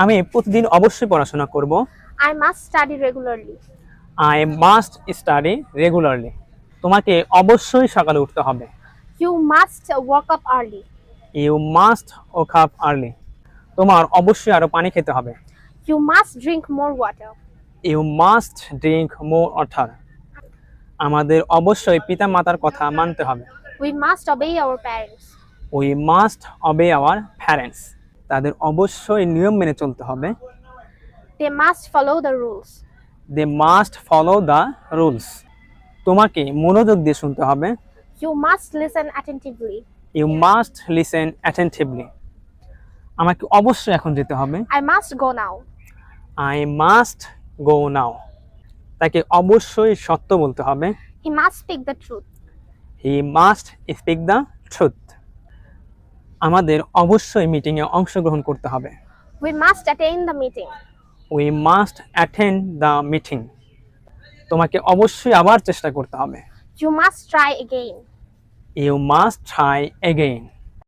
আমি প্রতিদিন অবশ্যই পড়াশোনা করব। I must study regularly. I must study regularly. তোমাকে অবশ্যই সকালে উঠতে হবে। You must wake up early. You must wake up early. তোমার অবশ্যই আরো পানি খেতে হবে। You must drink more water. You must drink more water. আমাদের অবশ্যই পিতামাতার কথা মানতে হবে। We must obey our parents. We must অবে our parents. তাদের অবশ্যই নিয়ম মেনে চলতে হবে। They must follow the rules. They must follow the rules. তোমাকে মনোযোগ দিয়ে শুনতে হবে। You must listen attentively. You must listen attentively. আমাকে অবশ্যই এখন যেতে হবে। I must go now. I must go now. তাকে অবশ্যই সত্য বলতে হবে। He must speak the truth. He must speak the truth. আমাদের অবশ্যই মিটিংয়ে অংশগ্রহণ করতে হবে। We must attend the meeting. We must attend the meeting. তোমাকে অবশ্যই আবার চেষ্টা করতে হবে। You must try again. You must try again.